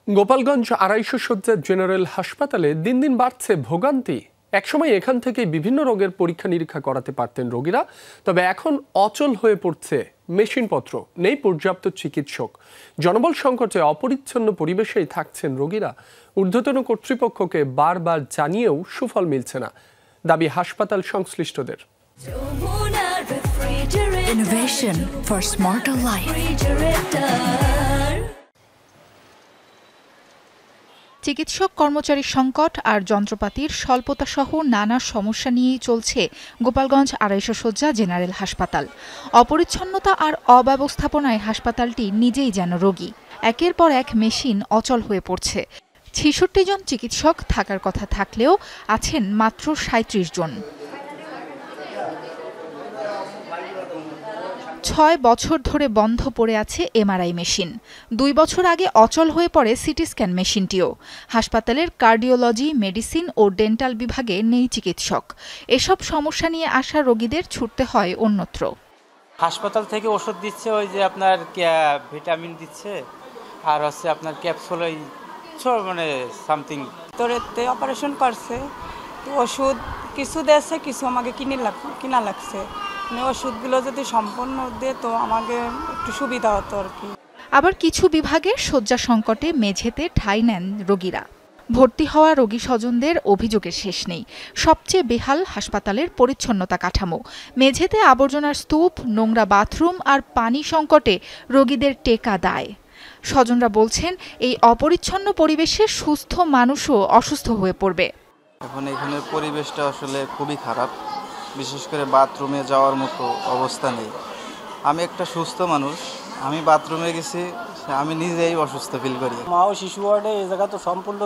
গোপালগঞ্জ ২৫০ শয্যার জেনারেল হাসপাতালে দিন দিন বাড়ছে ভোগান্তি। একসময় এখান থেকে বিভিন্ন রোগের পরীক্ষা নিরীক্ষা করাতে পারতেন রোগীরা, তবে এখন অচল হয়ে পড়ছে মেশিনপত্র, নেই পর্যাপ্ত চিকিৎসক। জনবল সংকটে অপরিচ্ছন্ন পরিবেশেই থাকছেন রোগীরা। ঊর্ধ্বতন কর্তৃপক্ষকে বারবার জানিয়েও সুফল মিলছে না, দাবি হাসপাতাল সংশ্লিষ্টদের। Innovation for smarter life. চিকিৎসক কর্মচারী সংকট আর যন্ত্রপাতির স্বল্পতা সহ নানা সমস্যা নিয়েই চলছে গোপালগঞ্জ ২৫০ শয্যা জেনারেল হাসপাতাল। অপরিচ্ছন্নতা আর অব্যবস্থাপনায় হাসপাতালটি নিজেই যেন রোগী। একের পর এক মেশিন অচল হয়ে পড়ছে। ৬৬ জন চিকিৎসক থাকার কথা থাকলেও আছেন মাত্র ৩৭ জন। ৬ বছর ধরে বন্ধ পড়ে আছে এমআরআই মেশিন। ২ বছর আগে অচল হয়ে পড়ে সিটি স্ক্যান মেশিনটিও। হাসপাতালের কার্ডিওলজি, মেডিসিন ও ডেন্টাল বিভাগে নেই চিকিৎসক। এসব সমস্যা নিয়ে আসা রোগীদের ছুটতে হয় অন্যত্র। হাসপাতাল থেকে ওষুধ দিচ্ছে, ওই যে আপনার ভিটামিন দিচ্ছে, আর হচ্ছে আপনার ক্যাপসুল, ওই মানে সামথিং তোরেতে অপারেশন করছে, ওষুধ কিছু দিয়েছে, কিছু আমাকে কিনা লাগছে। ওষুধগুলো যদি সম্পূর্ণ দেয় তো আমাকে একটু সুবিধা হতো আর কি। আবার কিছু বিভাগে শয্যা সংকটে মেঝেতে ঠাঁই নেন রোগীরা। ভর্তি হওয়া রোগী স্বজনদের অভিযোগের শেষ নেই। সবচেয়ে বেহাল হাসপাতালের পরিচ্ছন্নতা কাঠামো। মেঝেতে আবর্জনার স্তূপ, নোংরা বাথরুম আর পানি সংকটে রোগীদের টেকা দায়। স্বজনরা বলছেন, এই অপরিচ্ছন্ন পরিবেশে সুস্থ মানুষও অসুস্থ হয়ে পড়বে। এখন এখানের পরিবেশটা আসলে খুবই খারাপ, বিশেষ করে বাথরুমে যাওয়ার মতো অবস্থা নেই। আমি একটা সুস্থ মানুষ, আমি বাথরুমে গেছি, আমি নিজেই অসুস্থ ফিল করি। মা ও শিশু ওয়ার্ডে এই জায়গা তো সম্পূর্ণ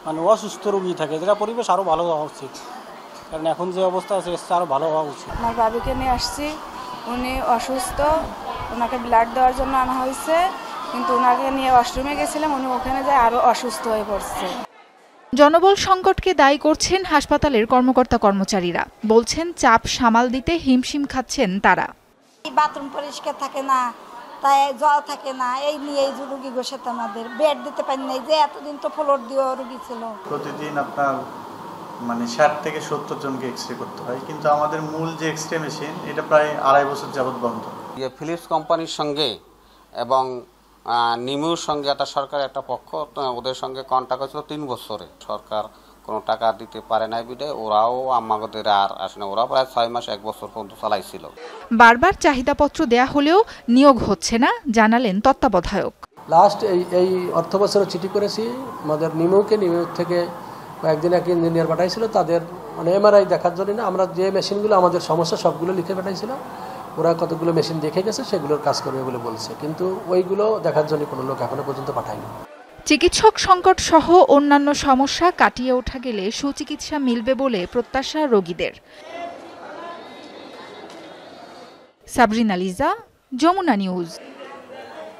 মানে অসুস্থ রোগী থাকে, এই জায়গা পরিবেশ আরও ভালো হওয়া উচিত, কারণ এখন যে অবস্থা আছে এর আরও ভালো হওয়া উচিত। আমার বাবুকে নিয়ে আসছি, উনি অসুস্থ, ওনাকে ব্লাড দেওয়ার জন্য আনা হয়েছে, কিন্তু ওনাকে নিয়ে ওয়াশরুমে গেছিলাম, উনি ওখানে যায় আরও অসুস্থ হয়ে পড়ছে। জনবল সংকটকে দায়ী করছেন হাসপাতালের কর্মকর্তা কর্মচারীরা। বলছেন, চাপ সামাল দিতে হিমশিম খাচ্ছেন তারা। বাথরুম পরিষ্কার থাকে না, তাই জল থাকে না, এই নিয়ে এই রুগী গোসাতে আমাদের বেড দিতে পারি না, যে এতদিন তো ফ্লোর দিয়েও রুগী ছিল। প্রতিদিন আপনার মানে ৬০ থেকে ৭০ জনকে এক্স রে করতে হয়, কিন্তু আমাদের মূল যে এক্স রে মেশিন এটা প্রায় ২.৫ বছর যাবৎ বন্ধ। ফিলিপস কোম্পানির সঙ্গে এবং নিমুর সঙ্গে একটা সরকারের একটা পক্ষ, ওদের সঙ্গে কন্ট্যাক্ট হয়েছিল ৩ বছরে। সরকার কোনো টাকা দিতে পারে নাই বিধায় ওরাও আমাদের আর আসে না। ওরা প্রায় ৬ মাস ১ বছর পর্যন্ত চালাইছিল। বারবার চাহিদাপত্র দেয়া হলেও নিয়োগ হচ্ছে না, জানালেন তত্ত্বাবধায়ক। লাস্ট এই অর্থ বছরে চিঠি করেছি আমাদের নিমু থেকে কয়েকদিন এক ইঞ্জিনিয়ার পাঠাইছিল, তাদের মানে এমআরআই দেখার জন্য না, আমরা যে মেশিনগুলো আমাদের সমস্যা সবগুলো লিখে পাঠাইছিলাম, ওরা কতগুলো মেশিন দেখে গেছে, সেগুলোর কাজ করবে বলে বলছে, কিন্তু ওইগুলো দেখার জন্য কোনো লোক এখনো পর্যন্ত পাঠায়নি। চিকিৎসক সংকট সহ অন্যান্য সমস্যা কাটিয়ে ওঠা গেলে সুচিকিৎসা মিলবে বলে প্রত্যাশা রোগীদের। সাবরিনা লিজা, যমুনা নিউজ।